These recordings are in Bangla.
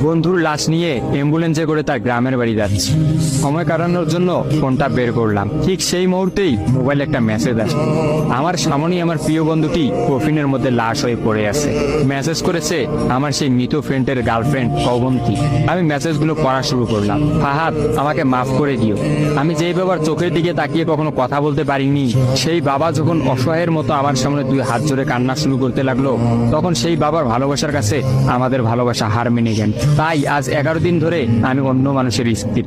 বন্ধুর লাশ নিয়ে অ্যাম্বুলেন্সে করে তার গ্রামের বাড়ি যাচ্ছি। সময় কাটানোর জন্য ফোনটা বের করলাম। ঠিক সেই মুহূর্তেই মোবাইলে একটা মেসেজ আসে। আমার সামনেই আমার প্রিয় বন্ধুটি কফিনের মধ্যে লাশ হয়ে পড়ে আছে। মেসেজ করেছে আমার সেই মৃত ফ্রেন্ডের গার্লফ্রেন্ড অবন্তী। আমি মেসেজগুলো পড়া শুরু করলাম। ফাহাদ, আমাকে মাফ করে দিও। আমি যেই বাবার চোখের দিকে তাকিয়ে কখনো কথা বলতে পারিনি, সেই বাবা যখন অসহায়ের মতো আমার সামনে দুই হাত জোড়ে কান্না শুরু করতে লাগলো, তখন সেই বাবার ভালোবাসার কাছে আমাদের ভালোবাসা হার মেনে গেল। তাই আজ 11 দিন ধরে আমি অন্য মানুষের স্ত্রী।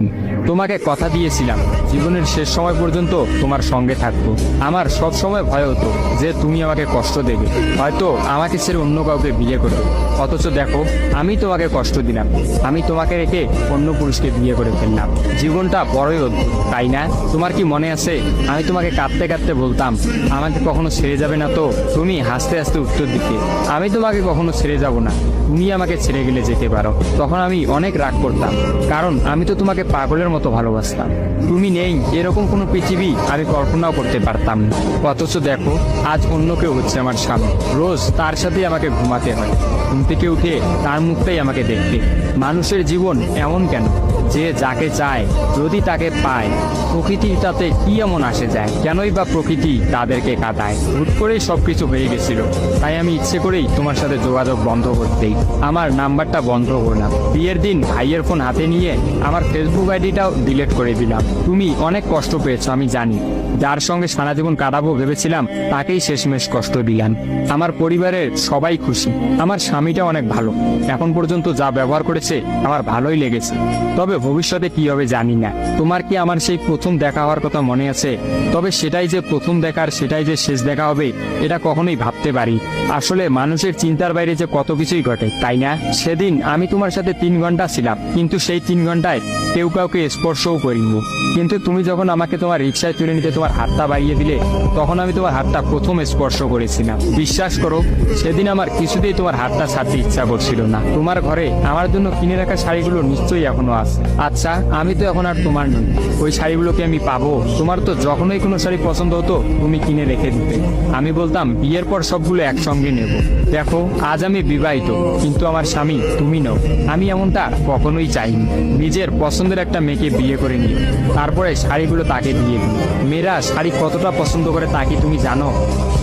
তোমাকে কথা দিয়েছিলাম জীবনের শেষ সময় পর্যন্ত তোমার সঙ্গে থাকবো। আমার সব সময় ভয় হতো যে তুমি আমাকে কষ্ট দেবে, হয়তো আমাকে ছেড়ে অন্য কাউকে বিয়ে করবে। অথচ দেখো, আমি তোমাকে কষ্ট দিলাম, আমি তোমাকে রেখে অন্য পুরুষকে বিয়ে করে ফেললাম। জীবনটা বড়ই অদ্ভুত, তাই না? তোমার কি মনে আছে আমি তোমাকে কাঁদতে কাঁদতে বলতাম আমাকে কখনো ছেড়ে যাবে না? তো তুমি হাসতে হাসতে উত্তর দিতে, আমি তোমাকে কখনো ছেড়ে যাব না, তুমি আমাকে ছেড়ে গেলে যেতে পারো। তখন আমি অনেক রাগ করতাম, কারণ আমি তো তোমাকে পাগলের মতো ভালোবাসতাম। তুমি নেই এরকম কোনো পৃথিবী আমি কল্পনাও করতে পারতাম না। অথচ দেখো, আজ অন্য কেউ হচ্ছে আমার স্বামী। রোজ তার সাথেই আমাকে ঘুমাতে হয়, ঘুম থেকে উঠে তার মুখটাই আমাকে দেখতে। মানুষের জীবন এমন কেন যে যাকে চায় যদি তাকে পায়? প্রকৃতির তাতে কি এমন আসে যায়? কেনই বা প্রকৃতি তাদেরকে কাঁদায়? হুট করেই সবকিছু হয়ে গেছিল, তাই আমি ইচ্ছে করেই তোমার সাথে যোগাযোগ বন্ধ করতেই আমার নাম্বারটা বন্ধ করলাম। বিয়ের দিন ভাইয়ের ফোন হাতে নিয়ে আমার ফেসবুক আইডিটাও ডিলিট করে দিলাম। তুমি অনেক কষ্ট পেয়েছো আমি জানি, যার সঙ্গে সারা জীবন কাটাবো ভেবেছিলাম তাকেই শেষমেশ কষ্ট দিলাম। আমার পরিবারের সবাই খুশি, আমার স্বামীটা অনেক ভালো, এখন পর্যন্ত যা ব্যবহার করেছে আমার ভালোই লেগেছে। তবে ভবিষ্যতে কি হবে জানি না। তোমার কি আমার সেই প্রথম দেখা হওয়ার কথা মনে আছে? তবে সেটাই যে প্রথম দেখার, সেটাই যে শেষ দেখা হবে, এটা কখনোই ভাবতে পারি। আসলে মানুষের চিন্তার বাইরে যে কত কিছুই ঘটে, তাই না? সেদিন আমি তোমার সাথে 3 ঘন্টা ছিলাম, কিন্তু সেই 3 ঘন্টায় কেউ কাউকে স্পর্শও করিনি। কিন্তু তুমি যখন আমাকে তোমার রিক্সায় তুলে নিতে তোমার হাতটা বাড়িয়ে দিলে, তখন আমি তোমার হাতটা প্রথম স্পর্শ করেছিলাম। বিশ্বাস করো, সেদিন আমার কিছুতেই তোমার হাতটা ছাড়তে ইচ্ছা করছিল না। তোমার ঘরে আমার জন্য কিনে রাখা শাড়িগুলো নিশ্চয়ই এখনো আছে। আচ্ছা, আমি তো এখন আর তোমার নই, ওই শাড়িগুলোকে আমি পাবো? তোমার তো যখনই কোনো শাড়ি পছন্দ হতো তুমি কিনে রেখে দিতে, আমি বলতাম বিয়ের পর সবগুলো একসঙ্গে নেব। দেখো, আজ আমি বিবাহিত, কিন্তু আমার স্বামী তুমি নও। আমি এমনটা কখনোই চাইনি। নিজের পছন্দের একটা মেয়েকে বিয়ে করে নিও, তারপরে শাড়িগুলো তাকে দিয়ে দিই। মেয়েরা শাড়ি কতটা পছন্দ করে তা কি তুমি জানো?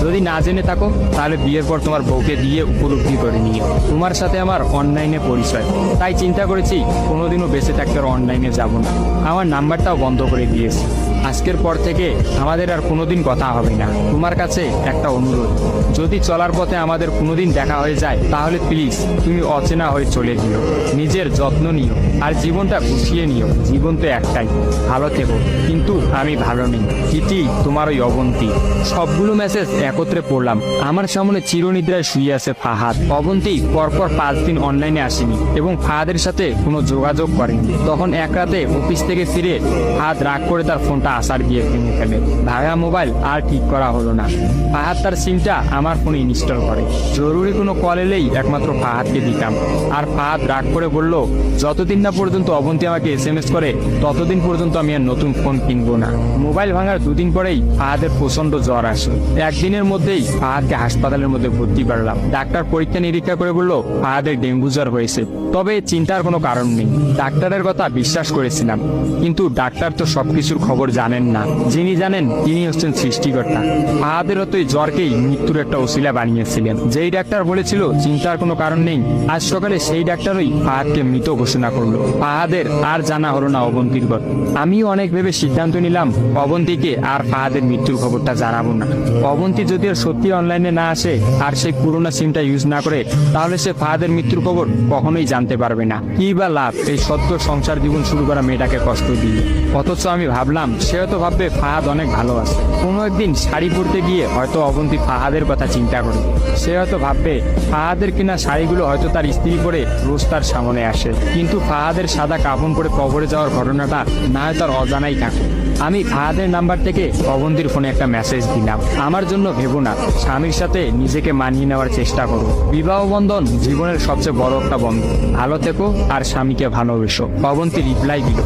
যদি না জেনে থাকো তাহলে বিয়ের পর তোমার বউকে দিয়ে উপলব্ধি করে নিও। তোমার সাথে আমার অনলাইনে পরিচয়, তাই চিন্তা করেছি কোনোদিনও বেঁচে থাকতে আর অনলাইনে যাব না। আমার নাম্বারটাও বন্ধ করে দিয়েছি। আজকের পর থেকে আমাদের আর কোনোদিন কথা হবে না। তোমার কাছে একটা অনুরোধ, যদি চলার পথে আমাদের কোনোদিন দেখা হয়ে যায় তাহলে প্লিজ তুমি অচেনা হয়ে চলে দিও। নিজের যত্ন নিও আর জীবনটা গুছিয়ে নিও। জীবন তো একটাই, ভালো থেকো। কিন্তু আমি ভালো নেই। ইতি, তোমার ওই অবন্তী। সবগুলো মেসেজ একত্রে পড়লাম। আমার সামনে চিরনিদ্রায় শুয়ে আছে ফাহাদ। অবন্তী পরপর 5 দিন অনলাইনে আসেনি এবং ফাহাদের সাথে কোনো যোগাযোগ করেনি। তখন এক রাতে অফিস থেকে ফিরে ফাহাদ রাগ করে তার ফোনটা আসার দিয়ে ভেঙে ফেলে। ভাঙা মোবাইল আর ঠিক করা হলো না। ফাহাদ তার সিমটা আমার ফোনে ইনস্টল করে। জরুরি কোনো কল এলেই একমাত্র ফাহাদকে দিতাম। আর ফাহাদ রাগ করে বলল, যতদিন না পর্যন্ত অবন্তী আমাকে SMS করে ততদিন পর্যন্ত আমি আর নতুন ফোন কিনবো না। মোবাইল ভাঙার 2 দিন পরেই ফাহাদের প্রচন্ড জ্বর আসে। একদিনের মধ্যেই ফাহাদকে হাসপাতালের মধ্যে ভর্তি করলাম। ডাক্তার পরীক্ষা নিরীক্ষা করে বলল ফাহাদের ডেঙ্গু জ্বর হয়েছে। তবে চিন্তার কোনো কারণ নেই, ডাক্তারের কথা বিশ্বাস করেছিলাম। কিন্তু ডাক্তার তো সবকিছুর খবর জানেন না, যিনি জানেন তিনি হচ্ছেন সৃষ্টিকর্তা। ফাহাদের হয়তো এই জ্বরকেই মৃত্যুর একটা ওসিলা বানিয়েছিলেন। যেই ডাক্তার বলেছিল চিন্তার কোনো কারণ নেই, আজ সকালে সেই ডাক্তারই ফাহাদকে মৃত ঘোষণা করলো। ফাহাদের আর জানা হলো না অবন্তীর কথা। আমিও অনেক ভেবে সিদ্ধান্ত নিলাম অবন্তীকে আর ফাহাদের মৃত্যুর খবরটা জানাবো না। অবন্তী যদি আর সত্যি অনলাইনে না আসে আর সেই পুরোনো সিমটা ইউজ না করে, তাহলে সে ফাহাদের মৃত্যুর খবর কখনোই জানতে পারবে না। কি বা লাভ এই সত্য সংসার জীবন শুরু করা মেয়েটাকে কষ্ট দিয়ে? অথচ আমি ভাবলাম সে হয়তো ভাববে ফাহাদ অনেক ভালো আছে। কোনো একদিন শাড়ি পরতে গিয়ে হয়তো অবন্তী ফাহাদের কথা চিন্তা করবে। সে হয়তো ভাববে ফাহাদের কিনা শাড়িগুলো হয়তো তার স্ত্রী পরে রোজ তার সামনে আসে, কিন্তু ফাহাদের সাদা কাফন পরে কবরে যাওয়ার ঘটনাটা না হয় তার অজানাই থাকে। আমি ফাহাদের নাম্বার থেকে অবন্তীর ফোনে একটা মেসেজ দিলাম, আমার জন্য ভেবো না, স্বামীর সাথে নিজেকে মানিয়ে নেওয়ার চেষ্টা করো। বিবাহ বন্ধন জীবনের সবচেয়ে বড় একটা বন্ধন, ভালো থেকো আর স্বামীকে ভালোবেসো। অবন্তী রিপ্লাই দিল,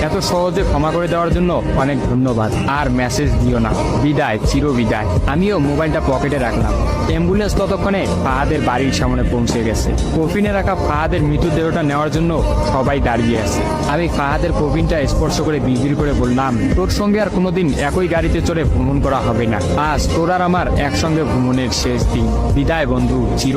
এত সহজে ক্ষমা করে দেওয়ার জন্য অনেক অনেক ধন্যবাদ, আর মেসেজ দিও না, বিদায়, চির বিদায়। আমিও মোবাইলটা পকেটে রাখলাম। অ্যাম্বুলেন্স ততক্ষণে ফাহাদের বাড়ির সামনে পৌঁছে গেছে। কফিনে রাখা ফাহাদের মৃতদেহটা নেওয়ার জন্য সবাই দাঁড়িয়ে আছে। আমি ফাহাদের কফিনটা স্পর্শ করে বিড়বিড় করে বললাম, তোর সঙ্গে আর কোনোদিন একই গাড়িতে চড়ে ভ্রমণ করা হবে না। আজ তোর আর আমার একসঙ্গে ভ্রমণের শেষ দিন। বিদায় বন্ধু, চির